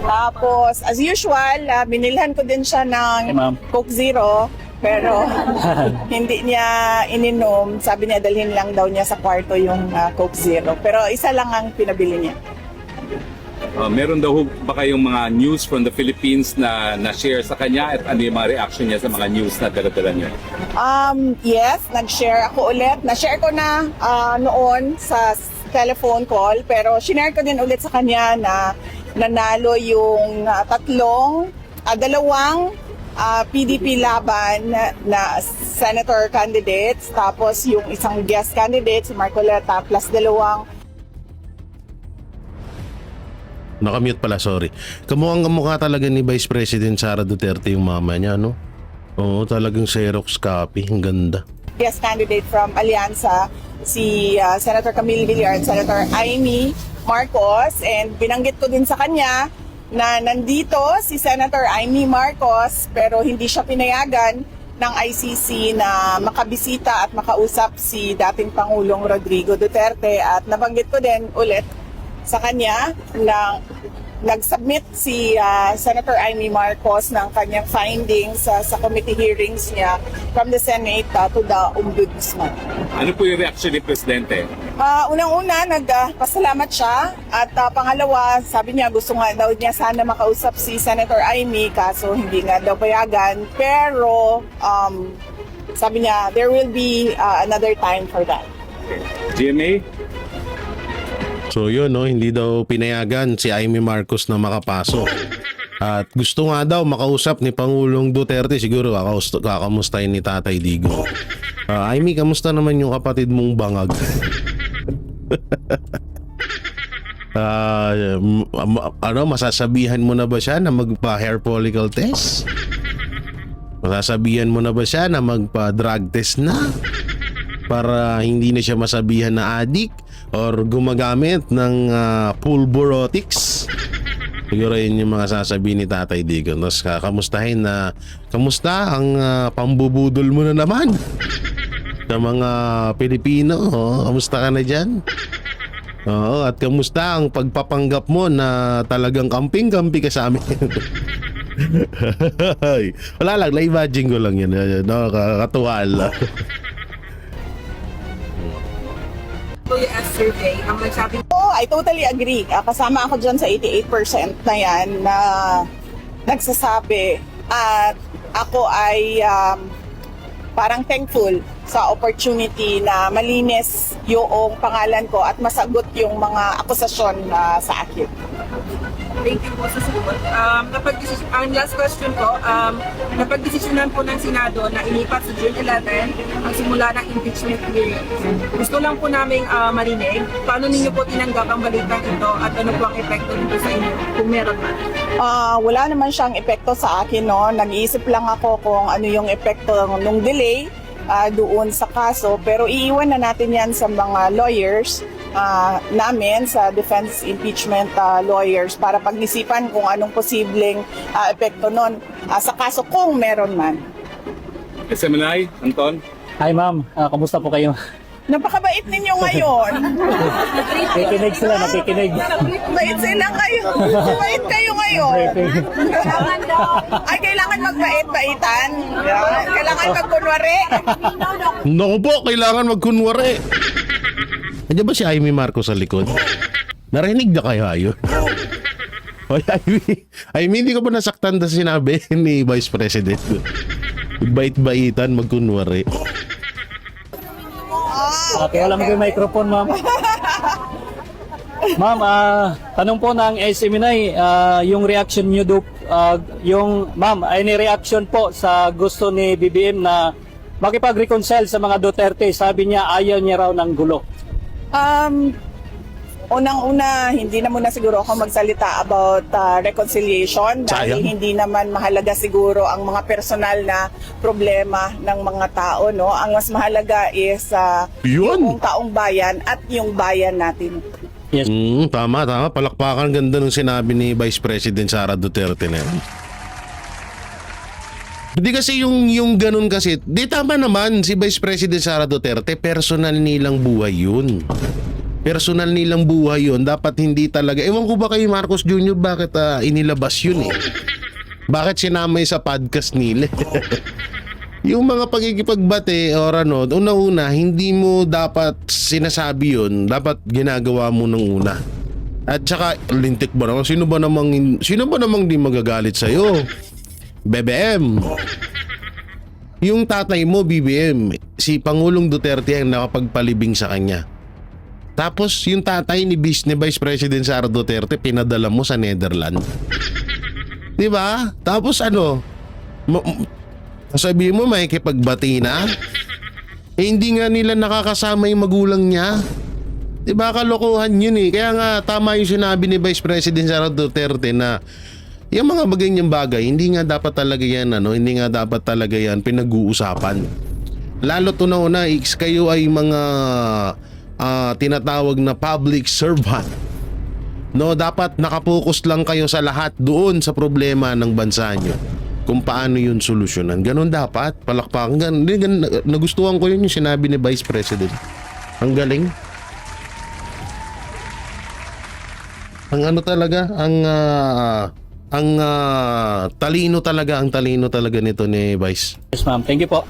Speaker 3: Tapos, as usual, binilhan ko din siya ng Coke Zero, pero hindi niya ininom. Sabi niya, dalhin lang daw niya sa kwarto yung Coke Zero. Pero isa lang ang pinabili niya.
Speaker 6: Meron daw ba kayong mga news from the Philippines na na-share sa kanya at ano yung mga reaction niya sa mga news na dala-dala niya?
Speaker 3: Yes, nag-share ako ulit. Na-share ko na noon sa telephone call, pero shinare ko din ulit sa kanya na nanalo yung dalawang PDP laban na senator candidates, tapos yung isang guest candidate, si Marcoleta, plus dalawang
Speaker 1: Nakamute pala, sorry. Kamukhang kamukha talaga ni Vice President Sara Duterte yung mama niya, no? Oo, talagang Xerox copy. Ang ganda.
Speaker 3: guest candidate from Alianza, si Senator Camille Villar at Senator Amy Marcos. And binanggit ko din sa kanya na nandito si Senator Amy Marcos pero hindi siya pinayagan ng ICC na makabisita at makausap si dating Pangulong Rodrigo Duterte. At nabanggit ko din ulit sa kanya na nag-submit si Senator Amy Marcos ng kanyang findings sa committee hearings niya from the Senate to the Ombudsman.
Speaker 6: Ano po yung reaction ni Presidente?
Speaker 3: Unang-una, nagpasalamat siya at pangalawa, sabi niya gusto nga daw niya sana makausap si Senator Amy kaso hindi nga daw payagan. Pero sabi niya there will be another time for that.
Speaker 6: GMA?
Speaker 1: So yun, no, hindi daw pinayagan si Amy Marcos na makapasok. At gusto nga daw makausap ni Pangulong Duterte, siguro kakamustahin ni Tatay Digong. Amy, kamusta naman yung kapatid mong bangag? Masasabihan mo na ba siya na magpa-hair follicle test? Masasabihan mo na ba siya na magpa-drug test na? Para hindi na siya masabihan na addict or gumagamit ng pulborotics? Siguro yun yung mga sasabihin ni Tatay Digong. Tapos kamustahin na, kamusta ang pambubudol mo na naman sa mga Pilipino? Oh, kamusta ka na dyan? Oo, at kamusta ang pagpapanggap mo na talagang kamping-kampi ka sa amin? Wala lang, na-imagine ko lang yan. No, kakatuwa lang.
Speaker 7: as survey, ang nagsabi
Speaker 3: Oh, I totally agree. Kasama ako dyan sa 88% na yan na nagsasabi. At ako ay parang thankful sa opportunity na malinis yung pangalan ko at masagot yung mga akusasyon sa akin.
Speaker 7: thank you po sa sagot. Ang last question ko, napagdesisyonan po ng Senado na ilipat sa June 11 ang simula ng impeachment hearing. Gusto lang po namin marinig, paano ninyo po tinanggap ang balitang ito at ano po ang epekto nito sa inyo, kung meron man?
Speaker 3: Wala naman siyang epekto sa akin, no? Nag-iisip lang ako kung ano yung epekto ng delay doon sa kaso, pero iiwan na natin yan sa mga lawyers namin, sa defense impeachment lawyers, para pag-isipan kung anong posibleng epekto nun sa kaso kung meron man.
Speaker 6: SMNI, Anton?
Speaker 4: Hi ma'am, kamusta po kayo?
Speaker 3: Napakabait ninyo ngayon.
Speaker 4: Nakikinig sila, nakikinig.
Speaker 3: Bait sila kayo. Bait kayo ngayon. Ay, kailangan magbait-baitan. Yan. Kailangan magkunwari.
Speaker 1: Naku po, kailangan magkunwari. Andiyan ba si Amy Marcos sa likod? Narinig na kayo ayun? Oy, Amy, hindi ko ba nasaktan na sinabi ni Vice President? Bait-baitan, magkunwari.
Speaker 4: Okay, wala mo microphone ma'am. Ma'am, tanong po ng SMNI, yung reaction nyo do, any reaction po sa gusto ni BBM na makipag-reconcile sa mga Duterte? Sabi niya ayaw niya raw ng gulo.
Speaker 3: Unang-una, hindi na muna siguro ako magsalita about reconciliation dahil
Speaker 1: Sayang.
Speaker 3: hindi naman mahalaga siguro ang mga personal na problema ng mga tao, no? Ang mas mahalaga is
Speaker 1: Yun.
Speaker 3: yung taong bayan at yung bayan natin.
Speaker 4: Yes.
Speaker 1: Tama. Palakpakan, ganda nung sinabi ni Vice President Sara Duterte na yan. Hindi kasi yung ganun kasi, di tama naman si Vice President Sara Duterte, personal nilang buhay yun. Personal nilang buhay yun. Dapat hindi talaga. Ewan ko ba kay Marcos Jr. bakit inilabas yun eh. Bakit sinamay sa podcast nila? Yung mga pagkikipagbate or ano, una-una, hindi mo dapat sinasabi yun. Dapat ginagawa mo nung una. At saka, lintik ba naman? Sino ba namang di magagalit sa'yo? BBM. Yung tatay mo, BBM, si Pangulong Duterte ang nakapagpalibing sa kanya. Tapos yung tatay ni Vice President Sara Duterte pinadala mo sa Netherlands. 'Di ba? Tapos ano? Sabihin mo makikipagbati na? Hindi nga nila nakakasama yung magulang niya. 'Di ba, kalokohan yun eh. Kaya nga tama yung sinabi ni Vice President Sara Duterte na yung mga ganyang bagay, hindi nga dapat talaga yan hindi nga dapat talaga yan pinag-uusapan. Lalo to na una, kayo ay mga tinatawag na public servant. No, dapat nakapokus lang kayo sa lahat doon sa problema ng bansa nyo. Kung paano yun solusyonan. Ganon dapat. Palakpakan. Nagustuhan ko yun yung sinabi ni Vice President. Ang galing. Ang ano talaga, ang talino talaga nito ni Vice.
Speaker 4: Yes ma'am, thank you po.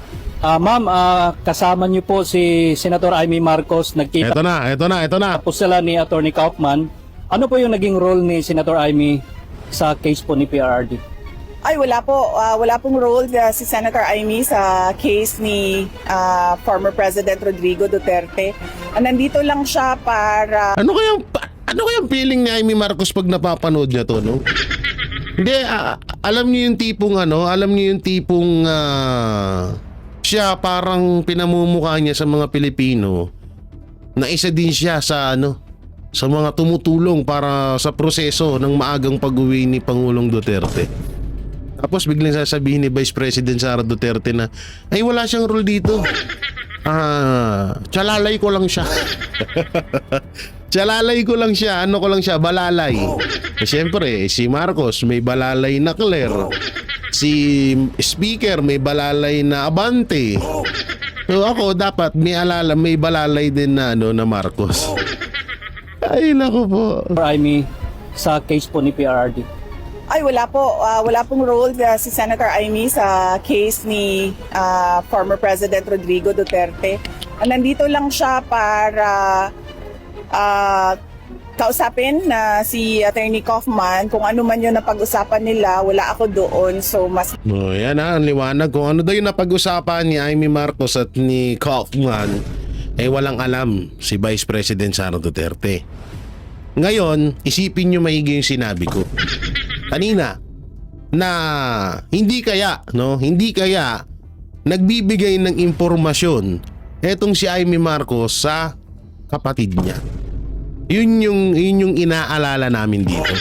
Speaker 4: Ma'am, kasama niyo po si Senator Amy Marcos. Nagkita
Speaker 1: Ito na.
Speaker 4: po sila ni Attorney Kaufman. Ano po yung naging role ni Senator Amy sa case po ni PRRD?
Speaker 3: Ay, wala po. Wala pong role si Senator Amy sa case ni former President Rodrigo Duterte. Nandito lang siya para...
Speaker 1: Ano kayang feeling ni Amy Marcos pag napapanood niya to, no? Hindi, alam niyo yung tipong siya parang pinamumukha niya sa mga Pilipino na isa din siya sa sa mga tumutulong para sa proseso ng maagang pag-uwi ni Pangulong Duterte. Tapos biglang sasabihin ni Vice President Sara Duterte na ay wala siyang role dito. Tsalalay ko lang siya. Tsalalay ko lang siya. Ano ko lang siya? Balalay. Siyempre, si Marcos may balalay na Claire. Si Speaker may balalay na Abante. So ako dapat may balalay din na na Marcos. Ay nako po.
Speaker 4: Amy, sa case po ni PRRD.
Speaker 3: Ay, wala po. Wala pong role si Senator Amy sa case ni former President Rodrigo Duterte. Nandito lang siya para kausapin na si Attorney Kaufman. Kung ano man yun na pag-usapan nila, wala ako doon. So, mas
Speaker 1: Yan ang liwanag kung ano daw yung napag-usapan ni Amy Marcos at ni Kaufman. Walang alam si Vice President Sara Duterte. Ngayon, isipin nyo maigi yung sinabi ko kanina na hindi kaya nagbibigay ng impormasyon etong si Amy Marcos sa kapatid niya. Yun yung inaalala namin dito.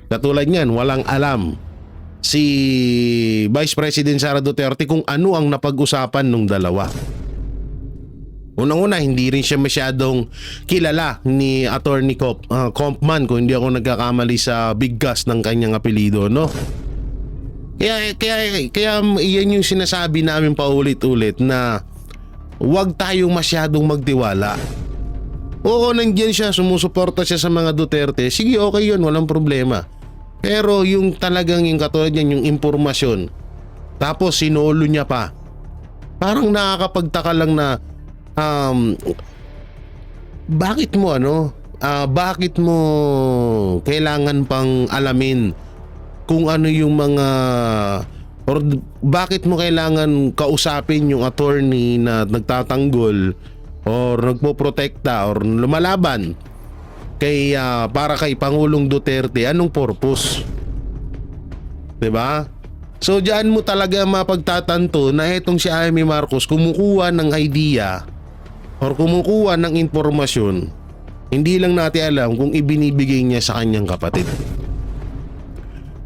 Speaker 1: Katulad niyan, walang alam si Vice President Sara Duterte kung ano ang napag-usapan nung dalawa. Unang-una, hindi rin siya masyadong kilala ni Attorney Kaufman kung hindi ako nagkakamali sa bigkas ng kanyang apelido, no? Kaya iyan yung sinasabi namin paulit-ulit na huwag tayong masyadong magtiwala. Oo, nandiyan siya, sumusuporta siya sa mga Duterte. Sige, okay yun, walang problema. Pero yung talagang yung katulad niyan, yung impormasyon, tapos sinolo niya pa. Parang nakakapagtaka lang na bakit mo kailangan pang alamin kung ano yung mga or bakit mo kailangan kausapin yung attorney na nagtatanggol or nagpoprotekta or lumalaban para kay Pangulong Duterte? Anong purpose? 'Di ba? So diyan mo talaga mapagtatanto na etong si Amy Marcos kumukuha ng idea or kumukuha ng impormasyon, hindi lang natin alam kung ibinibigay niya sa kanyang kapatid.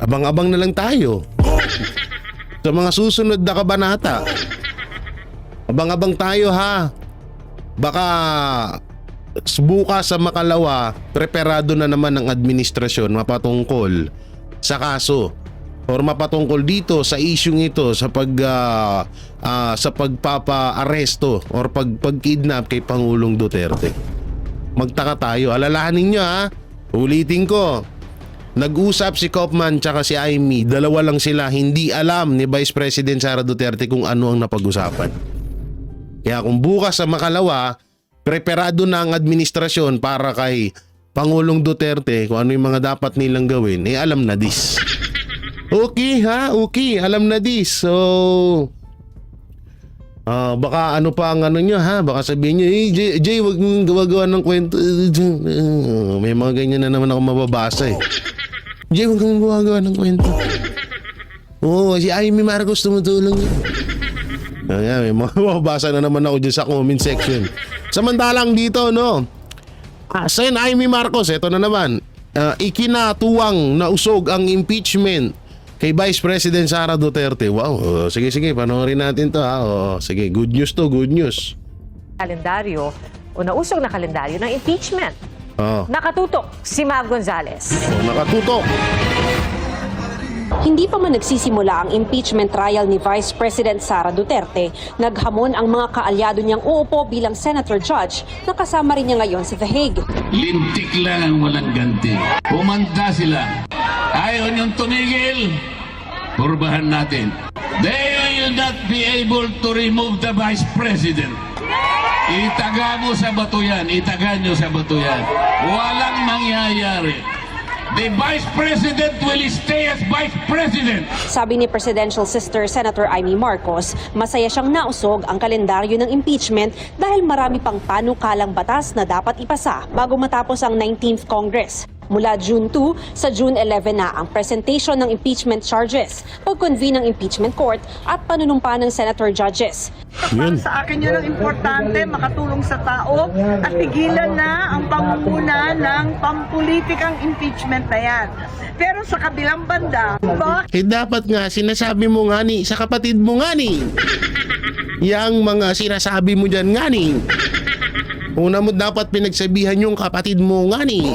Speaker 1: Abang-abang na lang tayo sa mga susunod na kabanata. Abang-abang tayo ha. Baka bukas sa Makalawa, preparado na naman ang administrasyon mapatungkol sa kaso or mapatungkol dito sa isyung ito sa sa pagpapa-aresto or pagkidnap kay Pangulong Duterte. Magtaka tayo. Alalahanin nyo ha. Ulitin ko. Nag-usap si Kaufman tsaka si Amy. Dalawa lang sila. Hindi alam ni Vice President Sara Duterte kung ano ang napag-usapan. Kaya kung bukas sa Makalawa, preparado na ang administrasyon para kay Pangulong Duterte kung ano yung mga dapat nilang gawin, alam na this. Okay ha? Okay. Alam na this. So, baka ano pa ang ano nyo ha? Baka sabihin nyo, Jay, wag mong gawa-gawa ng kwento. May mga ganyan na naman ako mababasa eh. Jay, wag mong gawa-gawa ng kwento. Oo, si Amy Marcos tumutulong. May mga mababasa na naman ako dyan sa comment section. Samantalang dito, no? Sen Amy Marcos, eto na naman. Ikinatuwang na usog ang impeachment kay Vice President Sara Duterte. Wow, sige, panoorin natin to ha. Sige, good news to, good news.
Speaker 8: Kalendaryo o nausog na kalendaryo ng impeachment. Nakatutok si Mav Gonzales.
Speaker 1: Nakatutok.
Speaker 9: Hindi pa man nagsisimula ang impeachment trial ni Vice President Sara Duterte, naghamon ang mga kaalyado niyang uupo bilang senator judge na kasama rin niya ngayon sa The Hague.
Speaker 10: Lintik lang ang walang ganti. Pumanda sila. Ayaw niyong tumigil. Purbahan natin. They will not be able to remove the Vice President. Itaga mo sa bato yan. Itaga niyo sa bato yan. Walang mangyayari. The Vice President will stay as Vice President.
Speaker 9: Sabi ni Presidential Sister Senator Amy Marcos, masaya siyang nausog ang kalendaryo ng impeachment dahil marami pang panukalang batas na dapat ipasa bago matapos ang 19th Congress. Mula June 2 sa June 11 na ang presentation ng impeachment charges, pag-convene ng impeachment court at panunumpa ng senator judges.
Speaker 1: Yun.
Speaker 7: Sa akin yun ang importante, makatulong sa tao at tigilan na ang pangunguna ng pampulitikang impeachment na yan. Pero sa kabilang banda,
Speaker 1: Dapat nga sinasabi mo nga ni sa kapatid mo nga ni. Yang mga sinasabi mo dyan nga ni. Una mo dapat pinagsabihan yung kapatid mo nga ni.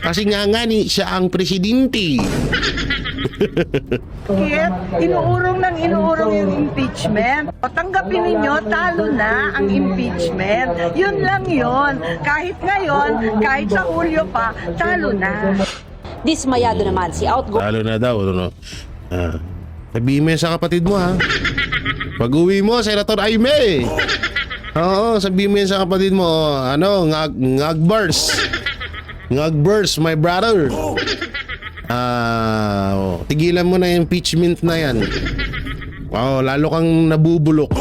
Speaker 1: Kasi nga ni siya ang presidente.
Speaker 7: bakit inuurong yung impeachment? O tanggapin ninyo, talo na ang impeachment. Yun lang yun. Kahit ngayon, kahit sa Hulyo pa, talo na.
Speaker 9: Dismayado naman si outgoing
Speaker 1: Lalo na daw, no? Sabihin mo yan sa kapatid mo, ha? Pag uwi mo, Senator Aimee. Oo, sabihin mo yan sa kapatid mo, ngagbars. Ngagbars, my brother. Tigilan mo na yung impeachment na yan. Lalo kang nabubulok.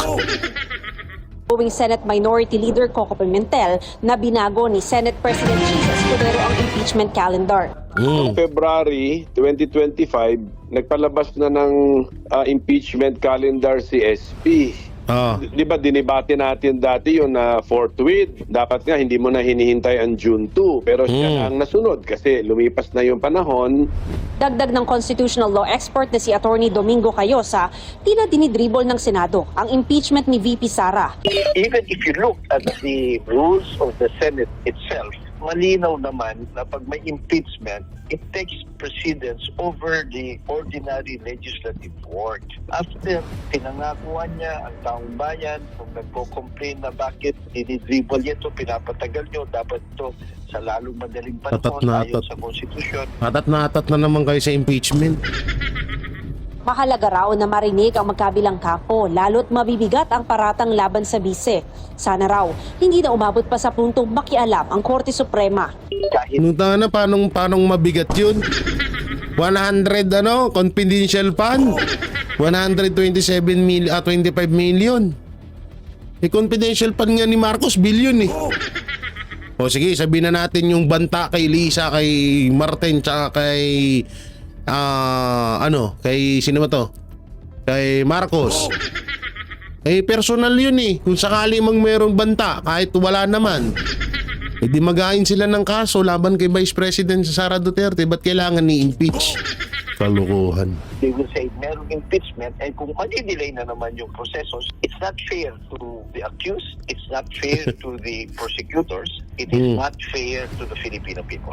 Speaker 9: Senate Minority Leader Coco Pimentel na binago ni Senate President Jesus Escudero ang impeachment calendar.
Speaker 11: February 2025, nagpalabas na ng impeachment calendar si SP. Di ba dinibate natin dati yun na forthwith. Dapat nga hindi mo na hinihintay ang June 2. Pero siya ang nasunod kasi lumipas na yung panahon.
Speaker 9: Dagdag ng constitutional law expert na si Attorney Domingo Cayosa, tila dinidribble ng Senado ang impeachment ni VP Sara.
Speaker 12: Even if you look at the rules of the Senate itself, malinaw naman na pag may impeachment, it takes precedence over the ordinary legislative work. After pinangakuan niya ang taong bayan, kung nagko-complain na bakit dinidribble niya ito, pinapatagal niyo, dapat ito sa lalong madaling panahon ayon sa konstitusyon.
Speaker 1: Atat na naman kayo sa impeachment.
Speaker 9: Mahalaga raw na marinig ang magkabilang kampo, lalo't mabibigat ang paratang laban sa bise. Sana raw, hindi na umabot pa sa puntong makialam ang Korte Suprema.
Speaker 1: Nung paano mabigat yun? 100 confidential fund? 127 million, 25 million. Confidential fund nga ni Marcos, billion eh. O sige, sabihin na natin yung banta kay Lisa, kay Martin, tsaka kay kay sino ba to? Kay Marcos. Personal yun eh. Kung sakali mang merong banta, kahit wala naman, di magain sila ng kaso laban kay Vice President Sara Duterte. Ba't kailangan ni-impeach? Kalukuhan.
Speaker 12: They will say merong impeachment and kung madi-delay na naman yung proseso, it's not fair to the accused, it's not fair to the prosecutors, it is not fair to the Filipino people.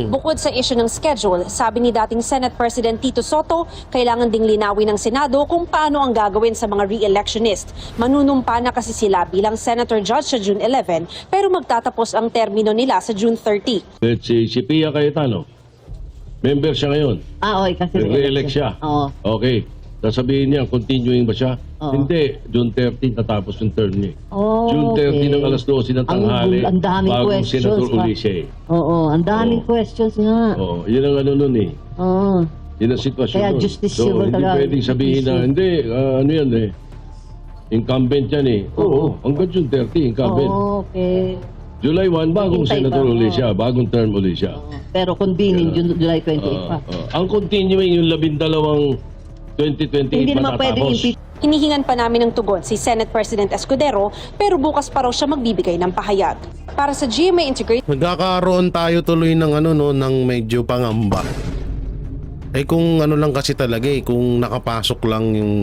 Speaker 9: Bukod sa issue ng schedule, sabi ni dating Senate President Tito Soto, kailangan ding linawin ng Senado kung paano ang gagawin sa mga re-electionist. Manunumpa na kasi sila bilang Senator Judge sa June 11, pero magtatapos ang termino nila sa June 30.
Speaker 10: Si Pia Cayetano, member siya ngayon.
Speaker 13: Okay, kasi
Speaker 10: Re-elect siya.
Speaker 13: Oo.
Speaker 10: Okay. Sasabihin niya, continuing ba siya? Hindi. June 30 natapos yung term niya. June 30 ng alas 12 ng tanghali.
Speaker 13: Ang daming
Speaker 10: bagong
Speaker 13: questions.
Speaker 10: Senator uli siya eh.
Speaker 13: Oo, ang daming questions nga.
Speaker 10: Yun ang ano nun eh.
Speaker 13: Oo.
Speaker 10: Yun ang sitwasyon
Speaker 13: Kaya
Speaker 10: nun.
Speaker 13: justiciable
Speaker 10: hindi
Speaker 13: talaga.
Speaker 10: pwedeng sabihin na, hindi, ano yan eh. Incumbent yan eh. Oo, hanggang June 30, incumbent.
Speaker 13: Okay.
Speaker 10: July 1, bagong
Speaker 13: Hintay
Speaker 10: senator
Speaker 13: pa,
Speaker 10: uli siya, bagong term uli siya.
Speaker 13: Pero convening July 28 pa.
Speaker 10: Ang continuing yung 12 2028
Speaker 13: Hindi naman pwedeng
Speaker 10: matatapos.
Speaker 13: impeach.
Speaker 9: Hinihingan pa namin ng tugon si Senate President Escudero, pero bukas pa raw siya magbibigay ng pahayag. Para sa GMA Integrated
Speaker 1: Nagkakaroon tayo tuloy ng ng medyo pangamba. Kung lang kasi talaga kung nakapasok lang yung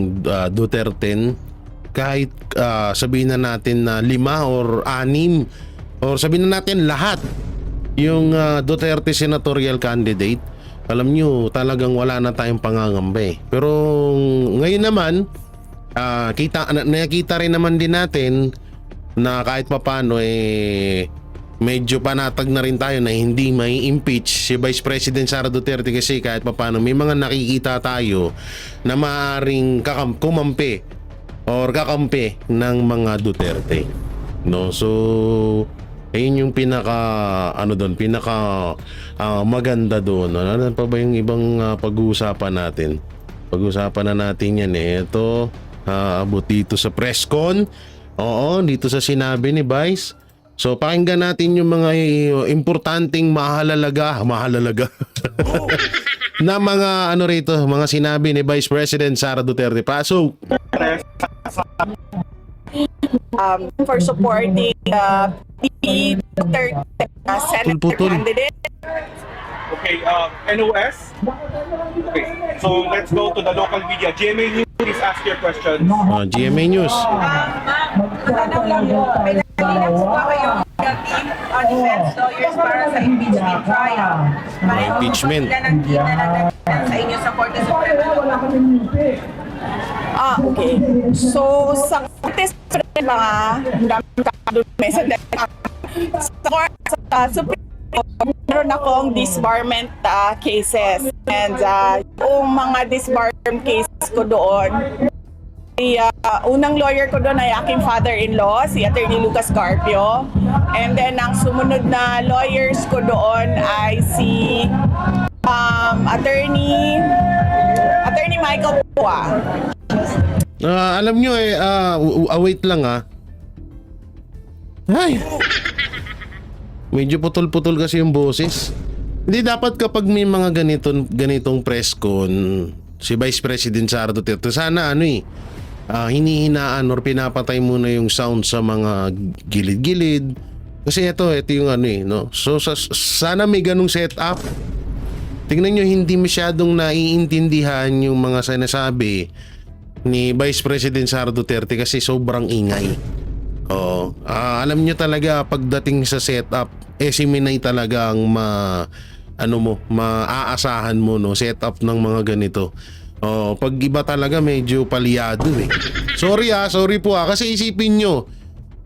Speaker 1: Duterte, kahit sabihin na natin na 5 or 6 or sabihin na natin lahat yung Duterte senatorial candidate, alam nyo talagang wala na tayong pangangamba. Pero ngayon naman nakita rin naman din natin na kahit papano medyo panatag na rin tayo na hindi may impeach si Vice President Sara Duterte, kasi kahit papano may mga nakikita tayo na maaaring kumampi or kakampi ng mga Duterte, no? So ayun yung pinaka maganda doon. Ano pa ba yung ibang pag-uusapan natin? Pag-uusapan na natin yan Ito abot dito sa press con. Oo, dito sa sinabi ni Vice. So pakinggan natin yung mga importanteng mahalalaga na mga ano rito, mga sinabi ni Vice President Sara Duterte. Pasok.
Speaker 3: For supporting the Duterte Senator candidate.
Speaker 14: Okay, NOS. Okay, so let's go to the local media. GMA News, please ask your questions.
Speaker 1: GMA News.
Speaker 7: Matanong lang po, may nag-relax ba kayo team defense lawyers para sa impeachment trial?
Speaker 1: Impeachment.
Speaker 7: Nakita sa inyo sa Korte Suprema.
Speaker 3: Okay. So, sa Korte Suprema, sa Supreme meron akong disbarment cases. And yung mga disbarment cases ko doon, unang lawyer ko doon ay aking father-in-law, si Attorney Lucas Carpio. And then ang sumunod na lawyers ko doon ay si Attorney Michael Pua.
Speaker 1: Alam nyo wait lang Ay. Medyo putol-putol kasi yung boses. Hindi dapat kapag may mga ganitong press con, si Vice President Sara Duterte, sana hinihinaan or pinapatay muna yung sound sa mga gilid-gilid. Kasi ito yung no? So sana may ganung setup. Tingnan nyo, hindi masyadong naiintindihan yung mga sinasabi ni Vice President Sara Duterte kasi sobrang ingay. Alam nyo talaga pagdating sa setup, si Minay talaga ang maaasahan mo, no, setup ng mga ganito. Pag iba talaga medyo palyado Sorry po kasi isipin nyo,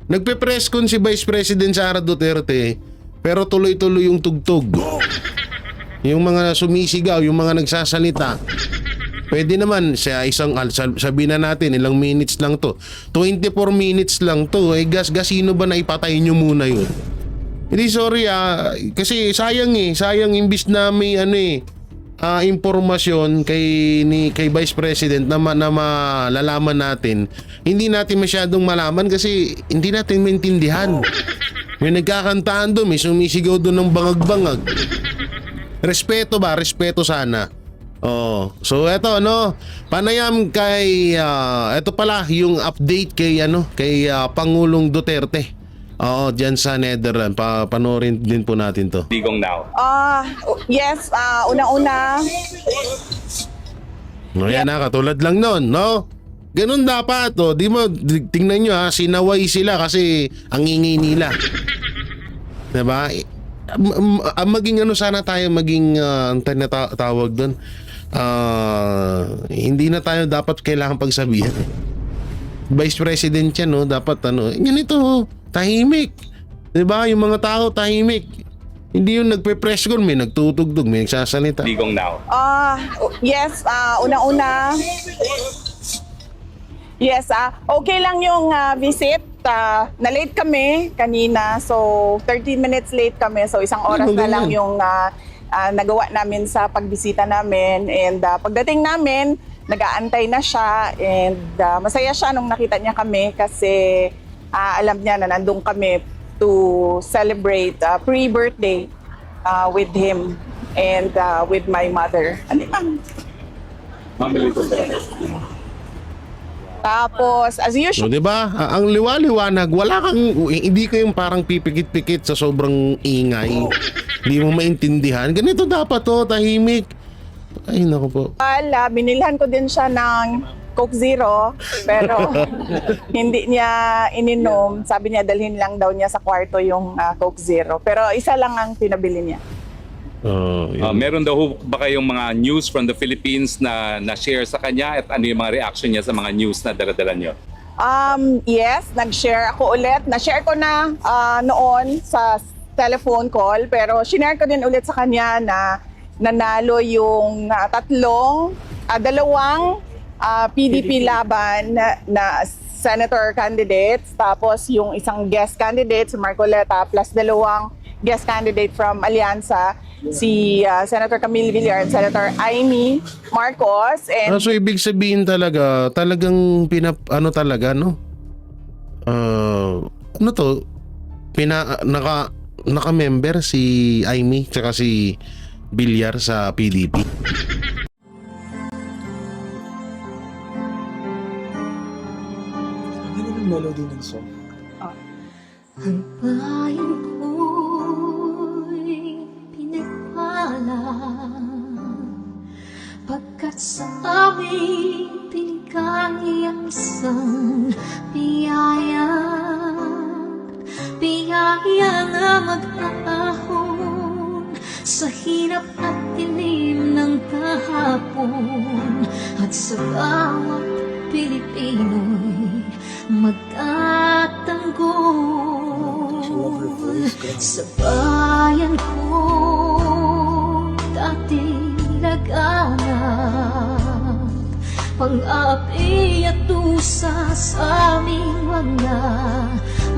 Speaker 1: nagpe-press con si Vice President Sara Duterte pero tuloy-tuloy yung tugtog. Yung mga sumisigaw, yung mga nagsasalita. Pwede naman sa sabihin na natin ilang minutes lang to, 24 minutes lang to, gasino ba na ipatay nyo muna yun? Hindi, sorry kasi sayang imbis na may impormasyon kay Vice President na malalaman natin, hindi natin masyadong malaman kasi hindi natin maintindihan. May nagkakantaan doon, may sumisigaw doon ng bangag-bangag. Respeto sana. So eto panayam kay eto pala yung update kay Pangulong Duterte. Diyan sa Netherlands. Panoorin din po natin to.
Speaker 6: Digong now.
Speaker 3: Yes, una-una.
Speaker 1: Yan katulad lang nun, no? Ganun dapat, di mo, tingnan nyo sinaway sila kasi ang ingay nila. Diba? Maging sana tayo maging tawag doon. Hindi na tayo dapat kailangan pagsabihan. Vice President yan, no? Dapat ganito, tahimik. Diba? Yung mga tao tahimik. Hindi yung nagpe-press con, may nagtutugtog, may nagsasalita.
Speaker 6: Digong now.
Speaker 3: Yes, una-una. Yes, okay lang yung visit. Na-late kami kanina, so 30 minutes late kami. So isang oras na lang yung nagawa namin sa pagbisita namin. And pagdating namin, nag-aantay na siya. And masaya siya nung nakita niya kami kasi alam niya na nandun kami to celebrate pre-birthday with him and with my mother. Tapos, as usual.
Speaker 1: So, diba? Ang liwaliwanag, hindi ko yung parang pipikit-pikit sa sobrang ingay. Hindi mo maintindihan. Ganito dapat tahimik. Ay, naku po.
Speaker 3: Binilhan ko din siya ng Coke Zero, pero hindi niya ininom. Sabi niya, dalhin lang daw niya sa kwarto yung Coke Zero. Pero isa lang ang pinabili niya.
Speaker 6: Meron daw ba kayong mga news from the Philippines na na-share sa kanya at ano yung mga reaction niya sa mga news na dala-dala niyo?
Speaker 3: Yes, nag-share ako ulit. Na-share ko na noon sa telephone call, pero shinare ko din ulit sa kanya na nanalo yung dalawang PDP laban na senator candidates, tapos yung isang guest candidate si Marcoleta plus dalawang guest candidate from Alianza, si Senator Camille Villar and Senator Amy Marcos. And
Speaker 1: so ibig sabihin talagang naka-member si Amy tsaka si Villar sa PDP.
Speaker 15: Melody ng song.
Speaker 16: Ang bayan ko'y pinagpala pagkat sa amin pinigay ang isang biyaya. Biyaya na mag-aahon sa hirap at dilim ng kahapon at sa bawat Pilipino'y magtatanggol sa bayan ko dati laganap pang-api at tusa sa aming mga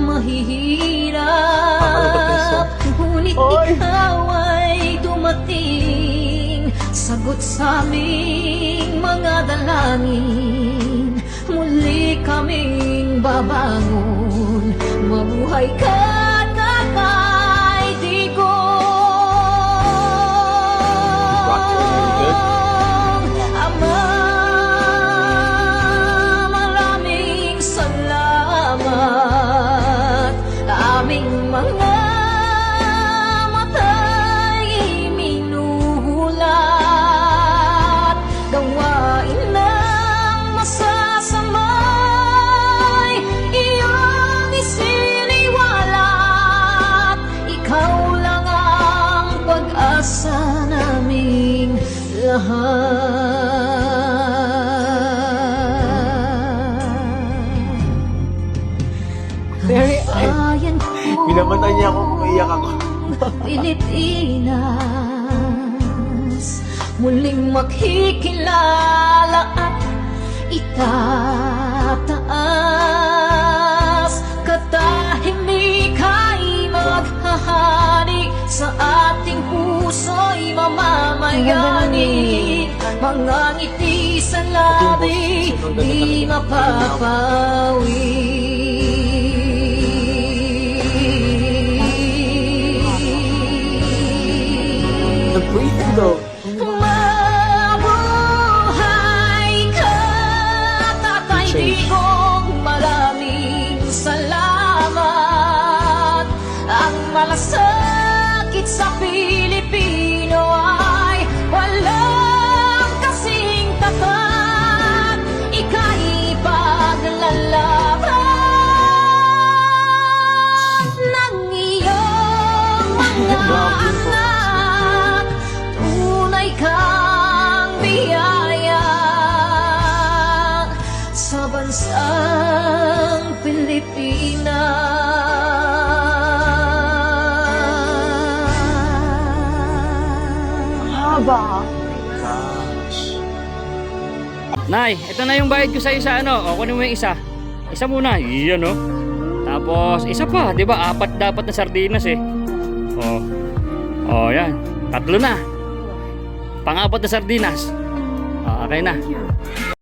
Speaker 16: mahihirap. Ngunit ikaw ay dumating, sagot sa aming mga dalangin. Muli kaming babangon, mabuhay ka na kay Digong. Ama, maraming salamat. Aming mga mata'y minuhulat, gawain ng masasamay iyong isiniwalat. Ikaw lang ang pag-asa naming lahat.
Speaker 15: Binamatay niya ako, umiyak ako.
Speaker 16: Pilipinas, muling makikilala at itataas. Katahimik ay maghahari sa ating puso'y mamamayani. Mga ngiti sa labi di mapapawi.
Speaker 15: Breathing though.
Speaker 16: Mabuhay ka, Tatay Digong, maraming salamat. Ang malasakit sa Pilipino ay walang kasing tapat. Ika'y paglalaban ng iyong mga anak. Tunay kang biyaya sa bansang Pilipinas.
Speaker 3: Haba.
Speaker 5: Nay, ito na yung bayad ko sa isa, ano? O, kunin mo yung isa. Isa muna. Iyan, no? Tapos, isa pa. Di ba? 4 dapat na sardinas, eh. O, yan. 3 na. Pang-4 na sardinas. Okay na.